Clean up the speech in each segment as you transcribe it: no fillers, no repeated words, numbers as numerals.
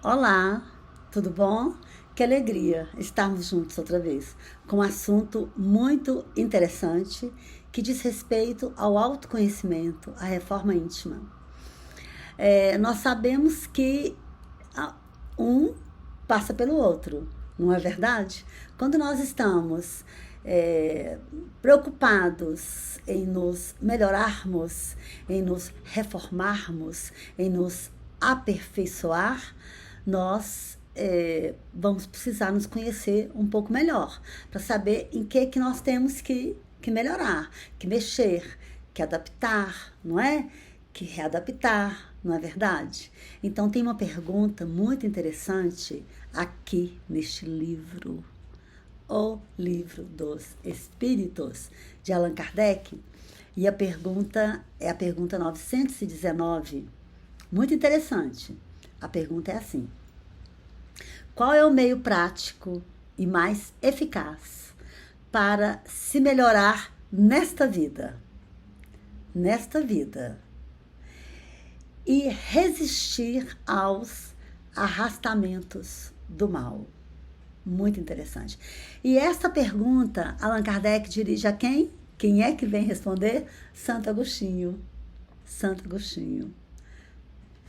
Olá, tudo bom? Que alegria estarmos juntos outra vez com um assunto muito interessante que diz respeito ao autoconhecimento, à reforma íntima. Nós sabemos que um passa pelo outro, não é verdade? Quando nós estamos preocupados em nos melhorarmos, em nos reformarmos, em nos aperfeiçoar, nós vamos precisar nos conhecer um pouco melhor para saber em que nós temos que melhorar, que mexer, que adaptar, não é? Que readaptar, não é verdade? Então tem uma pergunta muito interessante aqui neste livro, O Livro dos Espíritos, de Allan Kardec, e a pergunta é a pergunta 919, muito interessante. A pergunta é assim: qual é o meio prático e mais eficaz para se melhorar nesta vida? Nesta vida. E resistir aos arrastamentos do mal. Muito interessante. E esta pergunta, Allan Kardec dirige a quem? Quem é que vem responder? Santo Agostinho. Santo Agostinho.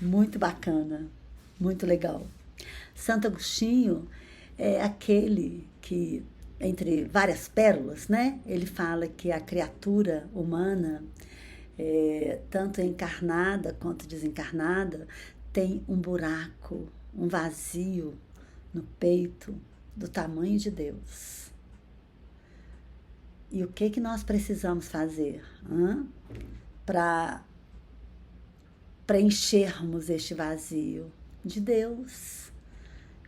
Muito bacana, muito legal. Santo Agostinho é aquele que, entre várias pérolas, né? Ele fala que a criatura humana, tanto encarnada quanto desencarnada, tem um buraco, um vazio no peito do tamanho de Deus. E o que nós precisamos fazer para preenchermos este vazio? De Deus.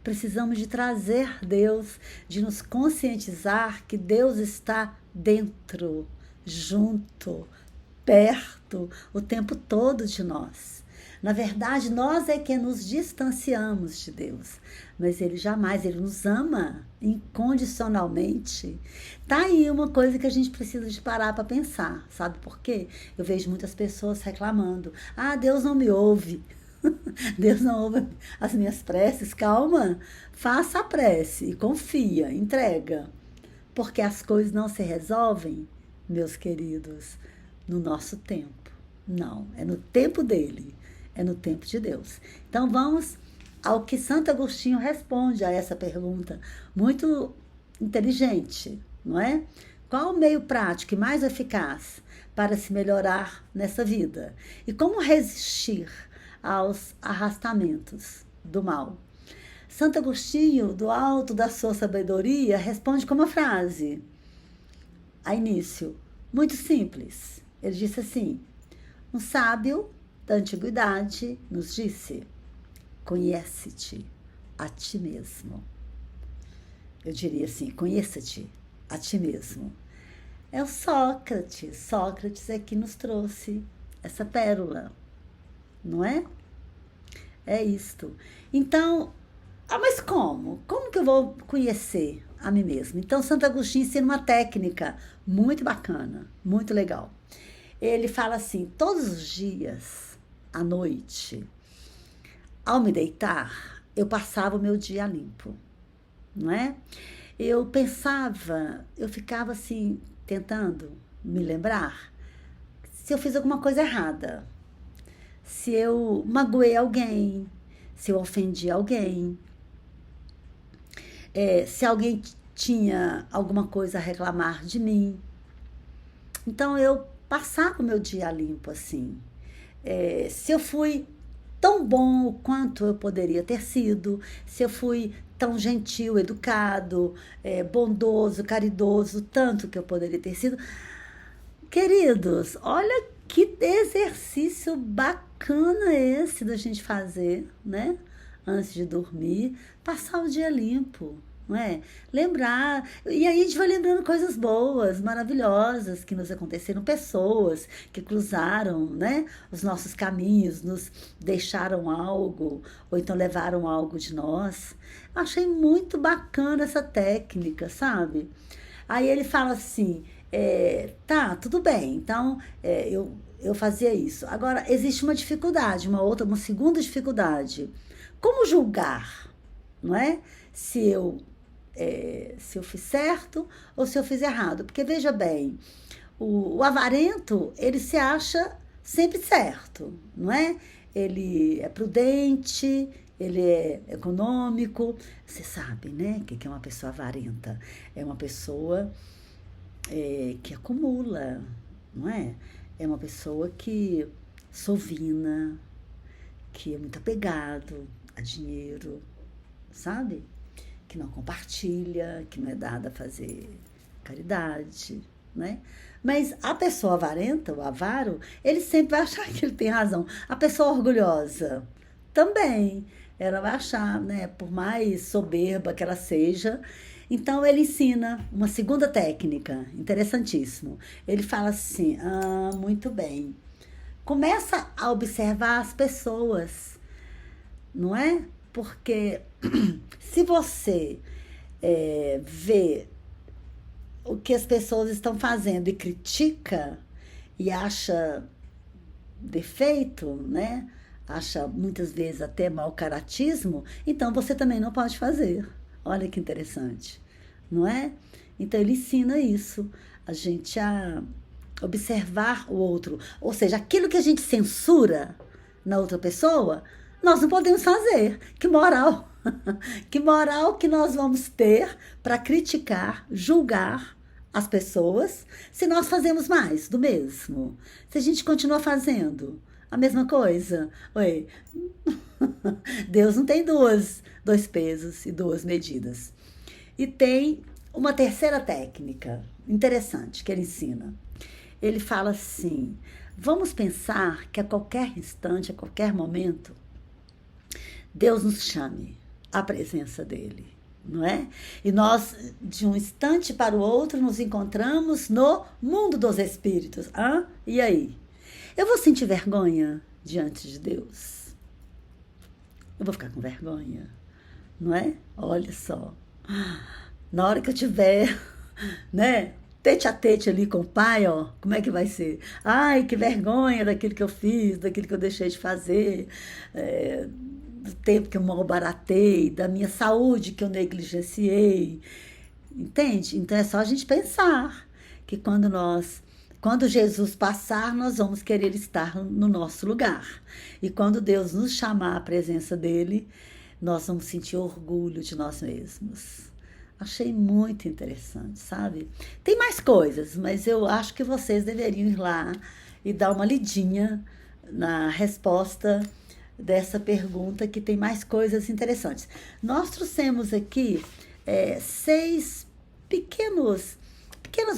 Precisamos de trazer Deus, de nos conscientizar que Deus está dentro, junto, perto, o tempo todo de nós. Na verdade, nós é que nos distanciamos de Deus, mas Ele jamais, Ele nos ama incondicionalmente. Tá aí uma coisa que a gente precisa de parar para pensar, sabe por quê? Eu vejo muitas pessoas reclamando: ah, Deus não me ouve. Deus não ouve as minhas preces. Calma, faça a prece e confia, entrega. Porque as coisas não se resolvem, meus queridos, no nosso tempo. Não, é no tempo dele, é no tempo de Deus. Então vamos ao que Santo Agostinho responde a essa pergunta, muito inteligente, não é? Qual o meio prático e mais eficaz para se melhorar nessa vida? E como resistir aos arrastamentos do mal? Santo Agostinho, do alto da sua sabedoria, responde com uma frase, a início, muito simples. Ele disse assim: um sábio da antiguidade nos disse: conhece-te a ti mesmo. Eu diria assim: conheça-te a ti mesmo. É o Sócrates. Sócrates é que nos trouxe essa pérola, não é? É isto. Então, mas como? Como que eu vou conhecer a mim mesmo? Então, Santo Agostinho ensina uma técnica muito bacana, muito legal. Ele fala assim: todos os dias, à noite, ao me deitar, eu passava o meu dia limpo, não é? Eu pensava, eu ficava assim, tentando me lembrar se eu fiz alguma coisa errada, se eu magoei alguém, se eu ofendi alguém, se alguém tinha alguma coisa a reclamar de mim. Então eu passava o meu dia limpo assim. Se eu fui tão bom quanto eu poderia ter sido, se eu fui tão gentil, educado, bondoso, caridoso, tanto que eu poderia ter sido. Queridos, olha que exercício bacana esse da gente fazer, né? Antes de dormir, passar o dia limpo, não é? Lembrar, e aí a gente vai lembrando coisas boas, maravilhosas que nos aconteceram, pessoas que cruzaram, né, os nossos caminhos, nos deixaram algo, ou então levaram algo de nós. Achei muito bacana essa técnica, sabe? Aí ele fala assim: tá, tudo bem, então eu fazia isso. Agora, existe uma dificuldade, uma segunda dificuldade. como julgar, não é? Se eu fiz certo ou se eu fiz errado. Porque, veja bem, o avarento, ele se acha sempre certo, não é? Ele é prudente, ele é econômico. Você sabe, né, o que é uma pessoa avarenta? É uma pessoa que acumula, não é? É uma pessoa que sovina, que é muito apegado a dinheiro, sabe? Que não compartilha, que não é dada a fazer caridade, né? Mas a pessoa avarenta, o avaro, ele sempre vai achar que ele tem razão. A pessoa orgulhosa também, ela vai achar, né? Por mais soberba que ela seja. Então ele ensina uma segunda técnica, interessantíssimo. Ele fala assim: muito bem. Começa a observar as pessoas, não é? Porque se você vê o que as pessoas estão fazendo e critica e acha defeito, né? Acha muitas vezes até mau caratismo, então você também não pode fazer. Olha que interessante, não é? Então ele ensina isso, a gente a observar o outro. Ou seja, aquilo que a gente censura na outra pessoa, nós não podemos fazer. Que moral! Que moral que nós vamos ter para criticar, julgar as pessoas se nós fazemos mais do mesmo? Se a gente continua fazendo a mesma coisa? Oi, Deus não tem dois pesos e duas medidas. E tem uma terceira técnica interessante que ele ensina. Ele fala assim: vamos pensar que a qualquer instante, a qualquer momento, Deus nos chame à presença dele, não é? E nós, de um instante para o outro, nos encontramos no mundo dos espíritos. E aí? Eu vou sentir vergonha diante de Deus? Eu vou ficar com vergonha, não é? Olha só. Na hora que eu tiver, né, tete a tete ali com o pai, ó, como é que vai ser? Ai, que vergonha daquilo que eu fiz, daquilo que eu deixei de fazer, do tempo que eu malbaratei, da minha saúde que eu negligenciei, entende? Então é só a gente pensar que quando Jesus passar, nós vamos querer estar no nosso lugar. E quando Deus nos chamar à presença dele, nós vamos sentir orgulho de nós mesmos. Achei muito interessante, sabe? Tem mais coisas, mas eu acho que vocês deveriam ir lá e dar uma lidinha na resposta dessa pergunta, que tem mais coisas interessantes. Nós trouxemos aqui 6 pequenas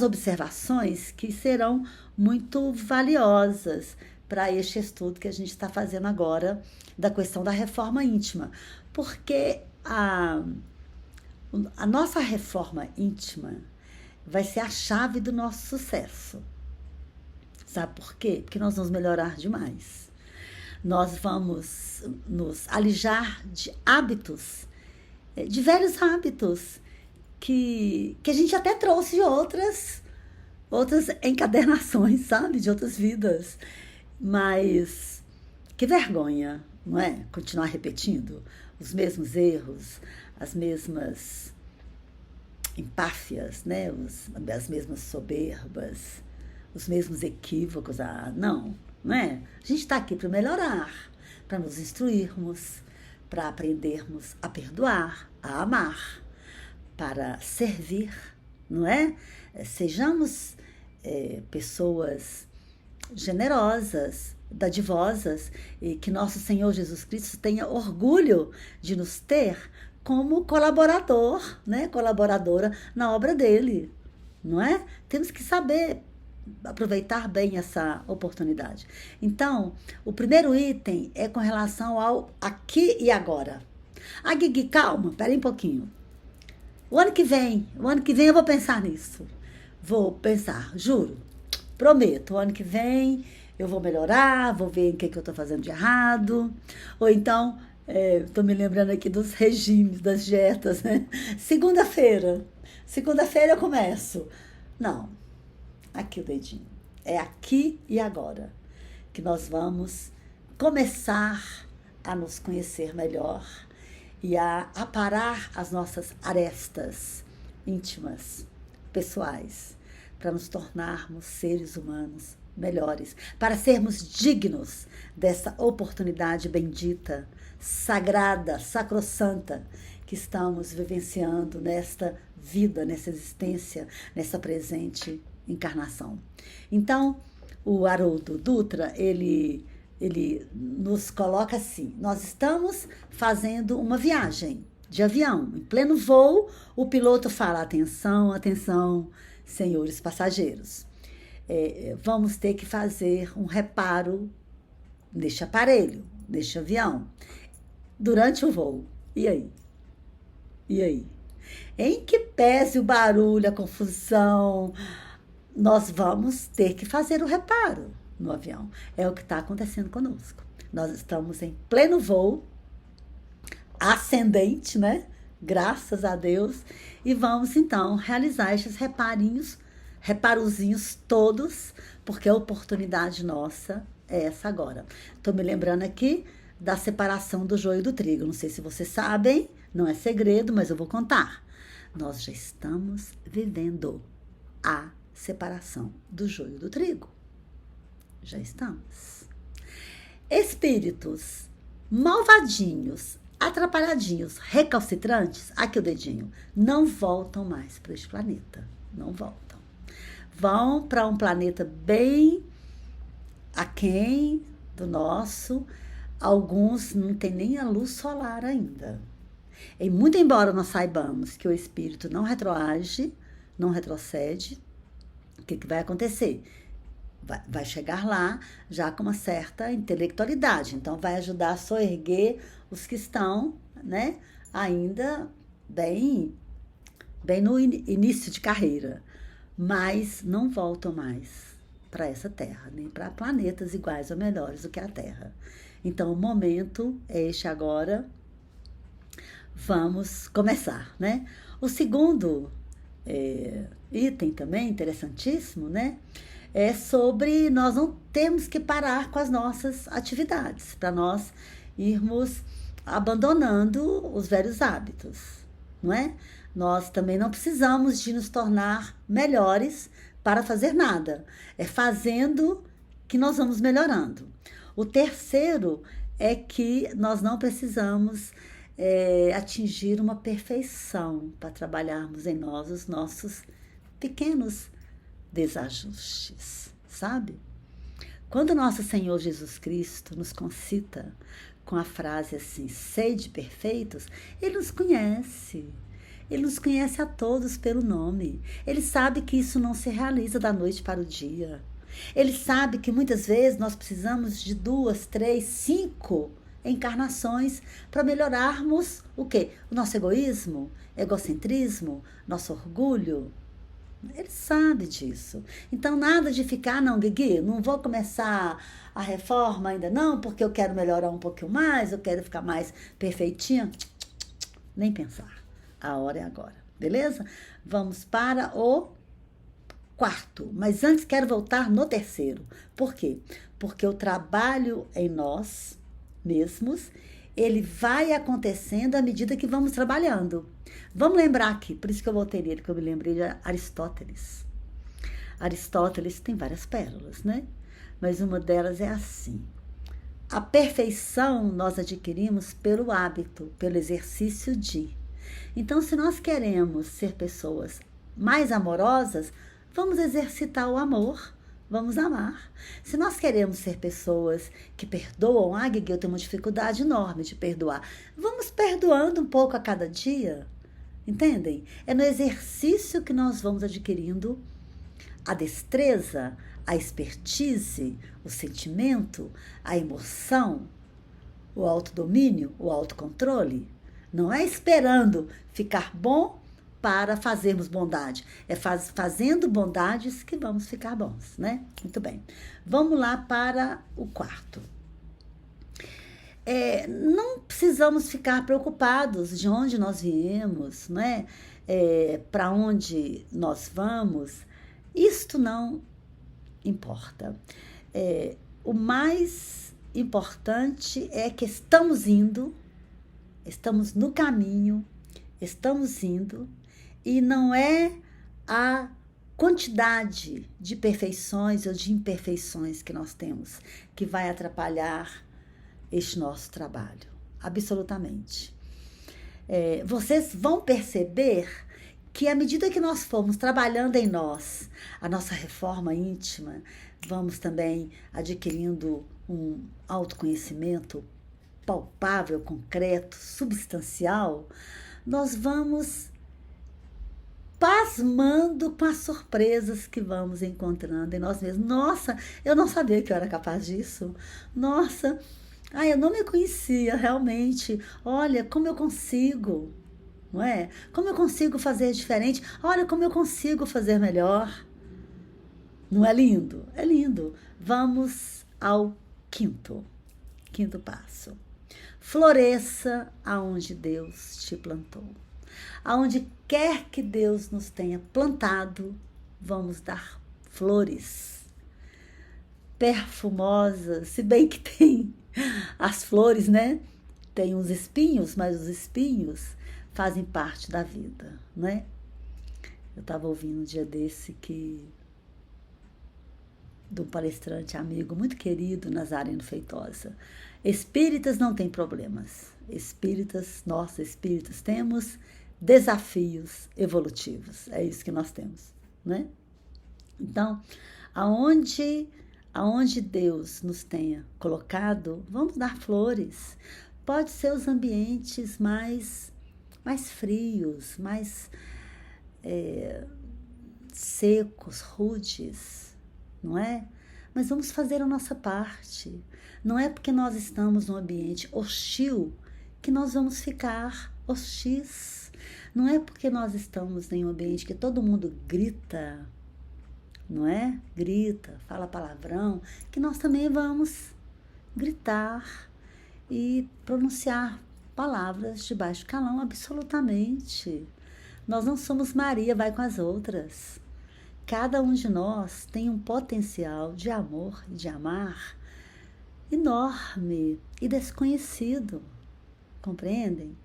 observações que serão muito valiosas para este estudo que a gente está fazendo agora da questão da reforma íntima. Porque a nossa reforma íntima vai ser a chave do nosso sucesso. Sabe por quê? Porque nós vamos melhorar demais. Nós vamos nos alijar de hábitos, de velhos hábitos, que a gente até trouxe de outras encadernações, sabe? De outras vidas. Mas que vergonha, não é? Continuar repetindo os mesmos erros, as mesmas empáfias, né? As mesmas soberbas, os mesmos equívocos. Não é? A gente está aqui para melhorar, para nos instruirmos, para aprendermos a perdoar, a amar, para servir, não é? Sejamos pessoas generosas, dadivosas, e que nosso Senhor Jesus Cristo tenha orgulho de nos ter como colaborador, né? Colaboradora na obra dele, não é? Temos que saber aproveitar bem essa oportunidade. Então, o primeiro item é com relação ao aqui e agora. Guigui, calma, peraí um pouquinho. O ano que vem eu vou pensar nisso. Vou pensar, juro, prometo, o ano que vem eu vou melhorar, vou ver o que eu estou fazendo de errado. Ou então, estou me lembrando aqui dos regimes, das dietas, né? Segunda-feira eu começo. Não, aqui o dedinho. É aqui e agora que nós vamos começar a nos conhecer melhor e a aparar as nossas arestas íntimas, pessoais, para nos tornarmos seres humanos melhores, para sermos dignos dessa oportunidade bendita, sagrada, sacrossanta que estamos vivenciando nesta vida, nessa existência, nessa presente encarnação. Então, o Haroldo Dutra, ele nos coloca assim: nós estamos fazendo uma viagem de avião, em pleno voo, o piloto fala: atenção, atenção, senhores passageiros, vamos ter que fazer um reparo neste aparelho, neste avião, durante o voo. E aí? E aí? Em que pese o barulho, a confusão, nós vamos ter que fazer o reparo no avião. É o que está acontecendo conosco. Nós estamos em pleno voo, ascendente, né? Graças a Deus. E vamos, então, realizar esses reparozinhos todos, porque a oportunidade nossa é essa agora. Estou me lembrando aqui da separação do joio do trigo. Não sei se vocês sabem, não é segredo, mas eu vou contar. Nós já estamos vivendo a separação do joio do trigo. Já estamos. Espíritos malvadinhos, atrapalhadinhos, recalcitrantes, aqui o dedinho, não voltam mais para este planeta. Não voltam. Vão para um planeta bem aquém do nosso. Alguns não tem nem a luz solar ainda. E muito embora nós saibamos que o espírito não retroage, não retrocede, o que vai acontecer? Vai chegar lá já com uma certa intelectualidade. Então, vai ajudar a soerguer os que estão, né, ainda bem no início de carreira. Mas não voltam mais para essa Terra, nem para planetas iguais ou melhores do que a Terra. Então, o momento é este agora. Vamos começar, né? O segundo item também interessantíssimo, né? É sobre nós não temos que parar com as nossas atividades, para nós irmos abandonando os velhos hábitos, não é? Nós também não precisamos de nos tornar melhores para fazer nada. É fazendo que nós vamos melhorando. O terceiro é que nós não precisamos atingir uma perfeição para trabalharmos em nós os nossos pequenos desajustes, sabe? Quando nosso Senhor Jesus Cristo nos concita com a frase assim, sede perfeitos, Ele nos conhece. Ele nos conhece a todos pelo nome. Ele sabe que isso não se realiza da noite para o dia. Ele sabe que muitas vezes nós precisamos de 2, 3, 5 encarnações para melhorarmos o quê? O nosso egoísmo, egocentrismo, nosso orgulho. Ele sabe disso. Então, nada de ficar, não, Guigui, não vou começar a reforma ainda não, porque eu quero melhorar um pouquinho mais, eu quero ficar mais perfeitinha. Nem pensar. A hora é agora, beleza? Vamos para o quarto, mas antes quero voltar no terceiro. Por quê? Porque o trabalho em nós mesmos, ele vai acontecendo à medida que vamos trabalhando. Vamos lembrar aqui, por isso que eu voltei nele, que eu me lembrei de Aristóteles. Aristóteles tem várias pérolas, né? Mas uma delas é assim: a perfeição nós adquirimos pelo hábito, pelo exercício de. Então, se nós queremos ser pessoas mais amorosas, vamos exercitar o amor, vamos amar. Se nós queremos ser pessoas que perdoam, Guigui, eu tenho uma dificuldade enorme de perdoar, vamos perdoando um pouco a cada dia, entendem? É no exercício que nós vamos adquirindo a destreza, a expertise, o sentimento, a emoção, o autodomínio, o autocontrole. Não é esperando ficar bom para fazermos bondade. É fazendo bondades que vamos ficar bons, né? Muito bem. Vamos lá para o quarto. Não precisamos ficar preocupados de onde nós viemos, né? Para onde nós vamos. Isto não importa. O mais importante é que estamos indo, estamos no caminho, estamos indo, e não é a quantidade de perfeições ou de imperfeições que nós temos que vai atrapalhar este nosso trabalho, absolutamente. Vocês vão perceber que à medida que nós formos trabalhando em nós, a nossa reforma íntima, vamos também adquirindo um autoconhecimento palpável, concreto, substancial, nós vamos pasmando com as surpresas que vamos encontrando em nós mesmos. Nossa, eu não sabia que eu era capaz disso. Nossa, eu não me conhecia realmente. Olha, como eu consigo, não é? Como eu consigo fazer diferente? Olha como eu consigo fazer melhor. Não é lindo? É lindo. Vamos ao quinto passo. Floresça aonde Deus te plantou. Aonde quer que Deus nos tenha plantado, vamos dar flores perfumosas, se bem que tem as flores, né? Tem uns espinhos, mas os espinhos fazem parte da vida, né? Eu estava ouvindo um dia desse de um palestrante amigo muito querido, Nazareno Feitosa. Espíritas não têm problemas. Nós espíritas temos desafios evolutivos. É isso que nós temos, né? Então, aonde Deus nos tenha colocado, vamos dar flores. Pode ser os ambientes mais frios, mais secos, rudes, não é? Mas vamos fazer a nossa parte. Não é porque nós estamos num ambiente hostil que nós vamos ficar hostis. Não é porque nós estamos em um ambiente que todo mundo grita, não é? Grita, fala palavrão, que nós também vamos gritar e pronunciar palavras de baixo calão, absolutamente. Nós não somos Maria, vai com as outras. Cada um de nós tem um potencial de amor e de amar enorme e desconhecido. Compreendem?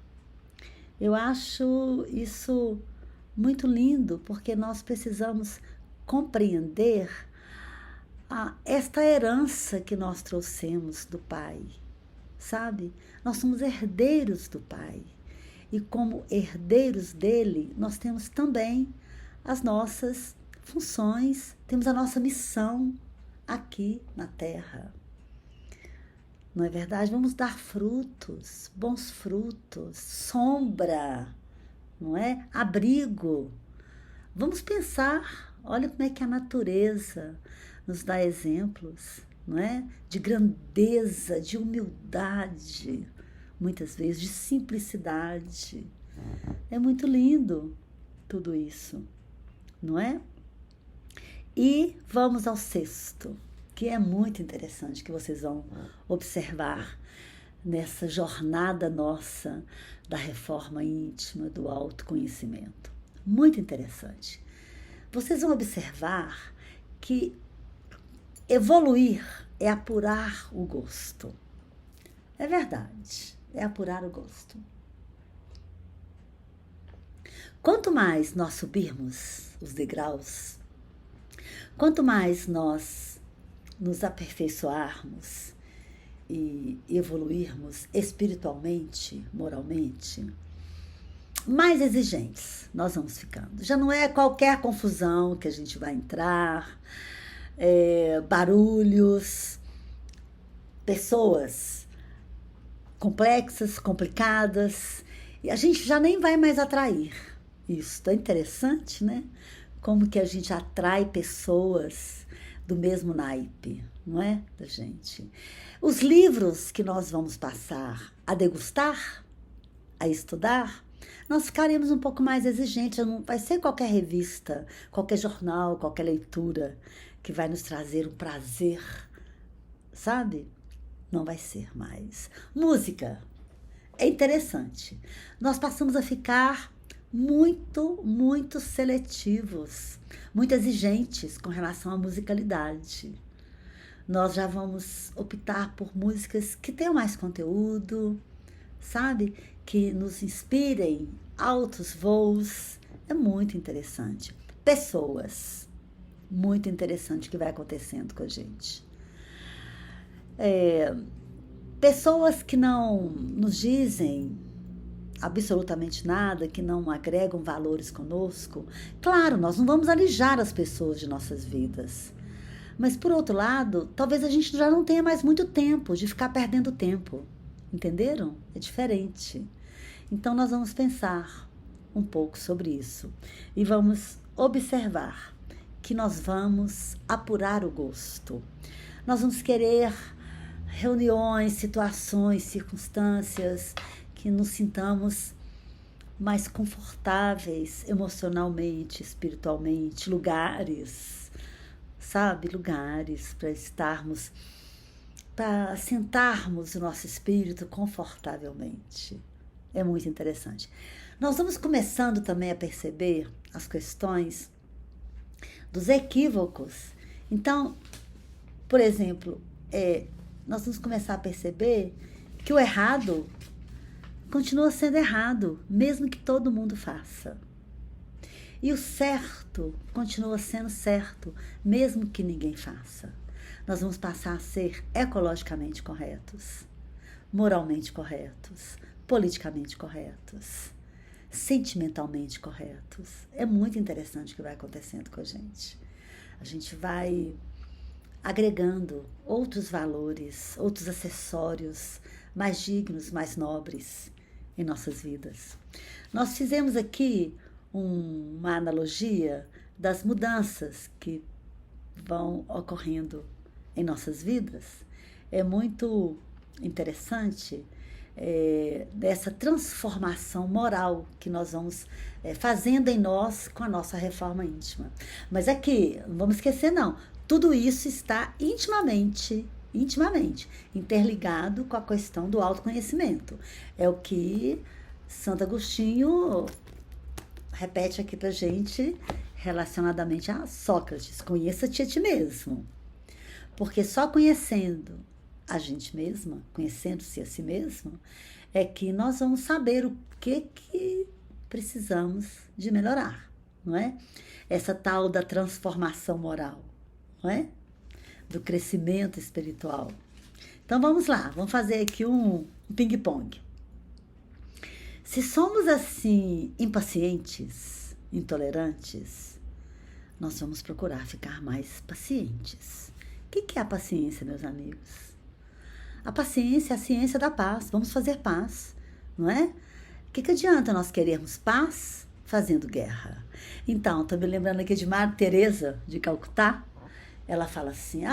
Eu acho isso muito lindo, porque nós precisamos compreender esta herança que nós trouxemos do Pai, sabe? Nós somos herdeiros do Pai. E como herdeiros dele, nós temos também as nossas funções, temos a nossa missão aqui na Terra. Não é verdade? Vamos dar frutos, bons frutos, sombra, não é? Abrigo. Vamos pensar, olha como é que a natureza nos dá exemplos, não é? De grandeza, de humildade, muitas vezes de simplicidade. É muito lindo tudo isso, não é? E vamos ao sexto, que é muito interessante, que vocês vão observar nessa jornada nossa da reforma íntima, do autoconhecimento. Muito interessante. Vocês vão observar que evoluir é apurar o gosto. É verdade, é apurar o gosto. Quanto mais nós subirmos os degraus, quanto mais nós nos aperfeiçoarmos e evoluirmos espiritualmente, moralmente, mais exigentes nós vamos ficando. Já não é qualquer confusão que a gente vai entrar, barulhos, pessoas complexas, complicadas, e a gente já nem vai mais atrair. Isso é interessante, né? Como que a gente atrai pessoas do mesmo naipe, não é, da gente? Os livros que nós vamos passar a degustar, a estudar, nós ficaremos um pouco mais exigentes. Não vai ser qualquer revista, qualquer jornal, qualquer leitura que vai nos trazer um prazer, sabe? Não vai ser mais. Música. É interessante. Nós passamos a ficar muito seletivos, muito exigentes com relação à musicalidade. Nós já vamos optar por músicas que tenham mais conteúdo, sabe? Que nos inspirem, altos voos. É muito interessante. Pessoas, muito interessante o que vai acontecendo com a gente. Pessoas que não nos dizem absolutamente nada, que não agregam valores conosco. Claro, nós não vamos alijar as pessoas de nossas vidas. Mas, por outro lado, talvez a gente já não tenha mais muito tempo de ficar perdendo tempo. Entenderam? É diferente. Então, nós vamos pensar um pouco sobre isso. E vamos observar que nós vamos apurar o gosto. Nós vamos querer reuniões, situações, circunstâncias que nos sintamos mais confortáveis emocionalmente, espiritualmente, lugares, sabe? Lugares para estarmos, para sentarmos o nosso espírito confortavelmente. É muito interessante. Nós vamos começando também a perceber as questões dos equívocos. Então, por exemplo, nós vamos começar a perceber que o errado continua sendo errado, mesmo que todo mundo faça. E o certo continua sendo certo, mesmo que ninguém faça. Nós vamos passar a ser ecologicamente corretos, moralmente corretos, politicamente corretos, sentimentalmente corretos. É muito interessante o que vai acontecendo com a gente. A gente vai agregando outros valores, outros acessórios mais dignos, mais nobres em nossas vidas. Nós fizemos aqui uma analogia das mudanças que vão ocorrendo em nossas vidas. É muito interessante dessa transformação moral que nós vamos fazendo em nós com a nossa reforma íntima. Mas aqui, não vamos esquecer não, tudo isso está intimamente interligado com a questão do autoconhecimento. É o que Santo Agostinho repete aqui pra gente relacionadamente a Sócrates: conheça-te a ti mesmo. Porque só conhecendo a gente mesma, conhecendo-se a si mesmo, é que nós vamos saber o que precisamos de melhorar, não é? Essa tal da transformação moral, não é? Do crescimento espiritual. Então vamos lá, vamos fazer aqui um ping-pong. Se somos assim impacientes, intolerantes, nós vamos procurar ficar mais pacientes. O que é a paciência, meus amigos? A paciência é a ciência da paz. Vamos fazer paz, não é? O que adianta nós querermos paz fazendo guerra? Então, estou me lembrando aqui de Madre Teresa de Calcutá. Ela fala assim: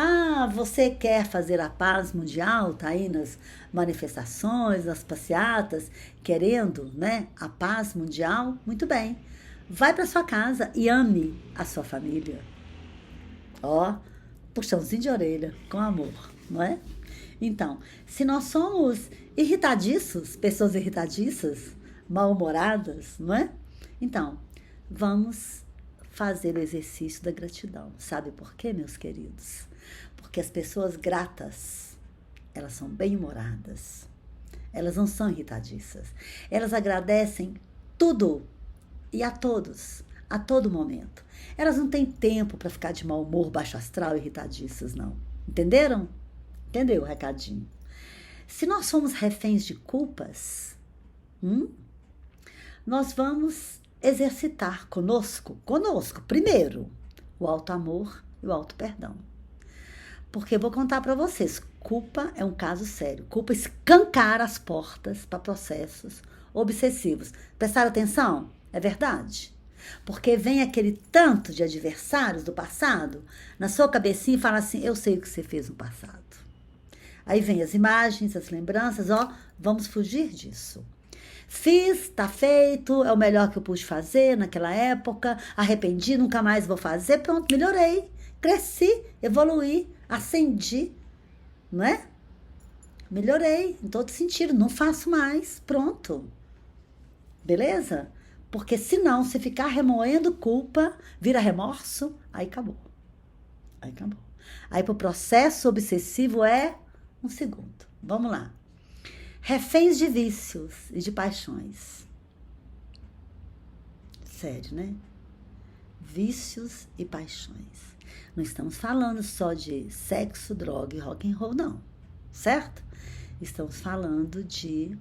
você quer fazer a paz mundial? Está aí nas manifestações, nas passeatas, querendo, né, a paz mundial? Muito bem. Vai para sua casa e ame a sua família. Puxãozinho de orelha, com amor, não é? Então, se nós somos irritadiços, pessoas irritadiças, mal-humoradas, não é? Então, vamos fazer o exercício da gratidão. Sabe por quê, meus queridos? Porque as pessoas gratas, elas são bem-humoradas. Elas não são irritadiças. Elas agradecem tudo e a todos, a todo momento. Elas não têm tempo para ficar de mau humor, baixo astral, irritadiças, não. Entenderam? Entendeu o recadinho? Se nós somos reféns de culpas, nós vamos exercitar conosco, primeiro, o alto amor e o alto perdão. Porque eu vou contar para vocês, culpa é um caso sério. Culpa escancara as portas para processos obsessivos. Prestaram atenção? É verdade. Porque vem aquele tanto de adversários do passado na sua cabecinha e fala assim: eu sei o que você fez no passado. Aí vem as imagens, as lembranças, vamos fugir disso. Fiz, tá feito, é o melhor que eu pude fazer naquela época, arrependi, nunca mais vou fazer, pronto, melhorei, cresci, evoluí, ascendi, não é? Melhorei em todo sentido, não faço mais, pronto. Beleza? Porque senão, se ficar remoendo culpa, vira remorso, aí acabou. Aí para o processo obsessivo é um segundo. Vamos lá. Reféns de vícios e de paixões. Sério, né? Vícios e paixões. Não estamos falando só de sexo, droga e rock and roll, não. Certo? Estamos falando de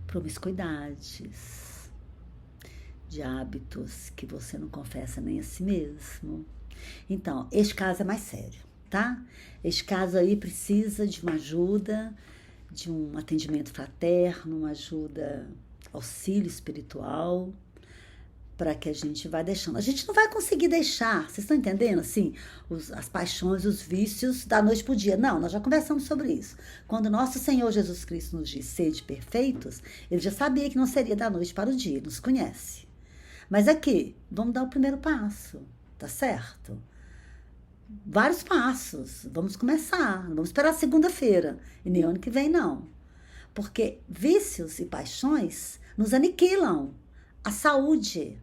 promiscuidades, de hábitos que você não confessa nem a si mesmo. Então, este caso é mais sério, tá? Este caso aí precisa de uma ajuda, de um atendimento fraterno, uma ajuda, auxílio espiritual, para que a gente vá deixando. A gente não vai conseguir deixar, vocês estão entendendo? Assim, as paixões, os vícios da noite para o dia. Não, nós já conversamos sobre isso. Quando nosso Senhor Jesus Cristo nos diz sede perfeitos, ele já sabia que não seria da noite para o dia, ele nos conhece. Mas aqui, vamos dar o primeiro passo, tá certo? Vários passos, vamos começar, não vamos esperar segunda-feira, e nem ano que vem não. Porque vícios e paixões nos aniquilam a saúde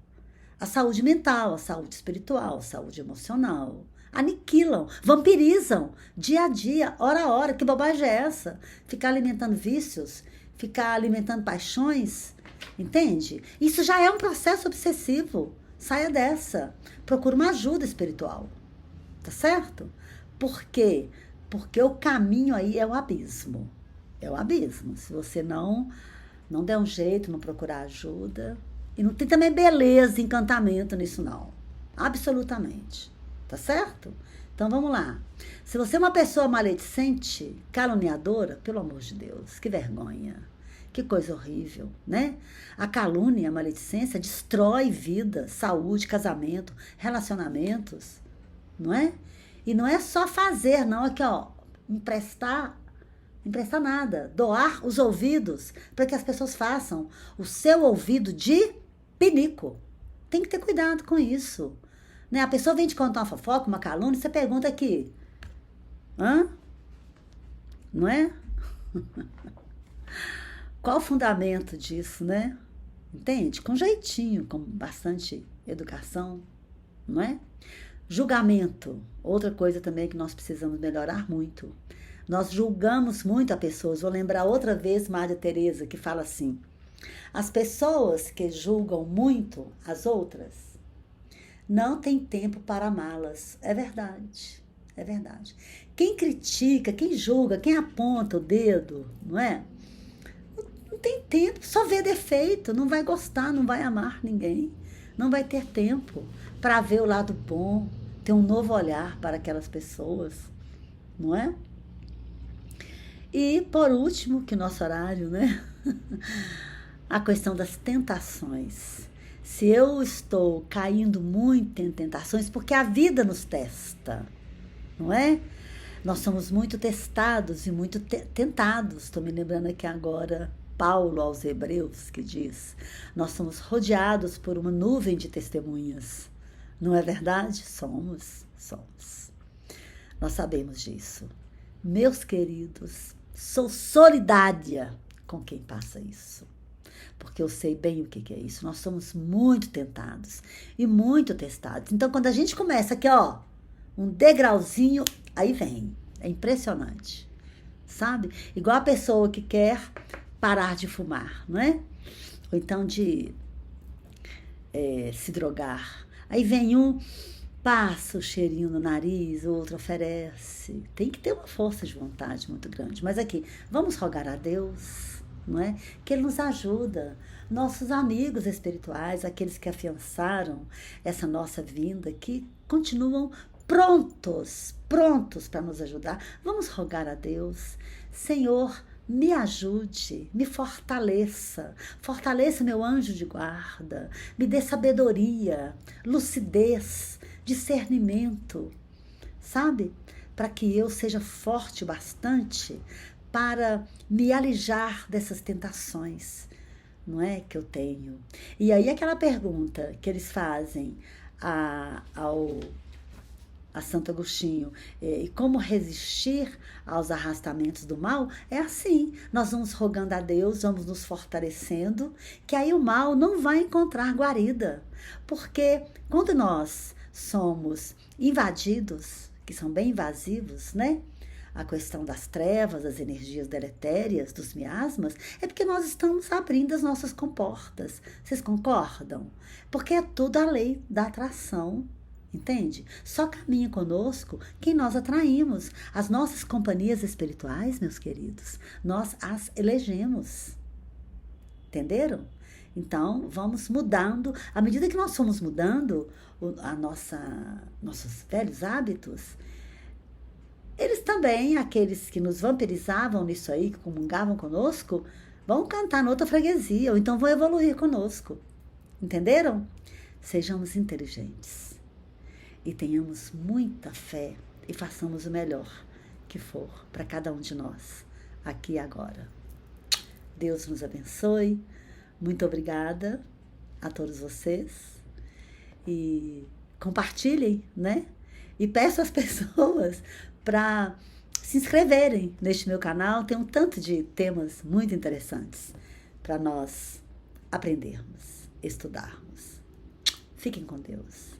mental, a saúde espiritual, a saúde emocional. Aniquilam, vampirizam, dia a dia, hora a hora. Que bobagem é essa? Ficar alimentando vícios, ficar alimentando paixões, entende? Isso já é um processo obsessivo. Saia dessa. Procure uma ajuda espiritual, tá certo? Por quê? Porque o caminho aí é o abismo. É o abismo. Se você não der um jeito, não procurar ajuda... E não tem também beleza, encantamento nisso, não. Absolutamente. Tá certo? Então, vamos lá. Se você é uma pessoa maledicente, caluniadora, pelo amor de Deus, que vergonha. Que coisa horrível, né? A calúnia, a maledicência destrói vida, saúde, casamento, relacionamentos, não é? E não é só fazer, não. Aqui, ó, emprestar nada. Doar os ouvidos para que as pessoas façam o seu ouvido de pinico. Tem que ter cuidado com isso. Né? A pessoa vem te contar uma fofoca, uma calúnia, você pergunta aqui. Hã? Não é? Qual o fundamento disso, né? Entende? Com jeitinho, com bastante educação, não é? Julgamento. Outra coisa também que nós precisamos melhorar muito. Nós julgamos muito as pessoas. Vou lembrar outra vez Madre Teresa, que fala assim: as pessoas que julgam muito as outras não têm tempo para amá-las. É verdade, é verdade. Quem critica, quem julga, quem aponta o dedo, não é? Não tem tempo, só vê defeito, não vai gostar, não vai amar ninguém, não vai ter tempo para ver o lado bom, ter um novo olhar para aquelas pessoas, não é? E, por último, que nosso horário, né? A questão das tentações. Se eu estou caindo muito em tentações, porque a vida nos testa, não é? Nós somos muito testados e muito tentados. Estou me lembrando aqui agora, Paulo aos Hebreus, que diz: nós somos rodeados por uma nuvem de testemunhas. Não é verdade? Somos. Nós sabemos disso. Meus queridos, sou solidária com quem passa isso, porque eu sei bem o que é isso. Nós somos muito tentados e muito testados. Então, quando a gente começa aqui, ó, um degrauzinho, aí vem. É impressionante, sabe? Igual a pessoa que quer parar de fumar, não é? Ou então de se drogar. Aí vem um, passa o cheirinho no nariz, o outro oferece. Tem que ter uma força de vontade muito grande. Mas aqui, vamos rogar a Deus, não é? Que Ele nos ajuda. Nossos amigos espirituais, aqueles que afiançaram essa nossa vinda, que continuam prontos para nos ajudar. Vamos rogar a Deus. Senhor, me ajude, me fortaleça meu anjo de guarda, me dê sabedoria, lucidez, discernimento, sabe? Para que eu seja forte bastante para me alijar dessas tentações, não é, que eu tenho. E aí aquela pergunta que eles fazem a Santo Agostinho, e como resistir aos arrastamentos do mal, é assim, nós vamos rogando a Deus, vamos nos fortalecendo, que aí o mal não vai encontrar guarida, porque quando nós somos invadidos, que são bem invasivos, né? A questão das trevas, das energias deletérias, dos miasmas, é porque nós estamos abrindo as nossas comportas. Vocês concordam? Porque é tudo a lei da atração, entende? Só caminha conosco quem nós atraímos. As nossas companhias espirituais, meus queridos, nós as elegemos. Entenderam? Então, vamos mudando. À medida que nós fomos mudando nossos velhos hábitos, eles também, aqueles que nos vampirizavam nisso aí, que comungavam conosco, vão cantar noutra freguesia, ou então vão evoluir conosco. Entenderam? Sejamos inteligentes e tenhamos muita fé e façamos o melhor que for para cada um de nós, aqui e agora. Deus nos abençoe. Muito obrigada a todos vocês. E compartilhem, né? E peço às pessoas para se inscreverem neste meu canal. Tem um tanto de temas muito interessantes para nós aprendermos, estudarmos. Fiquem com Deus.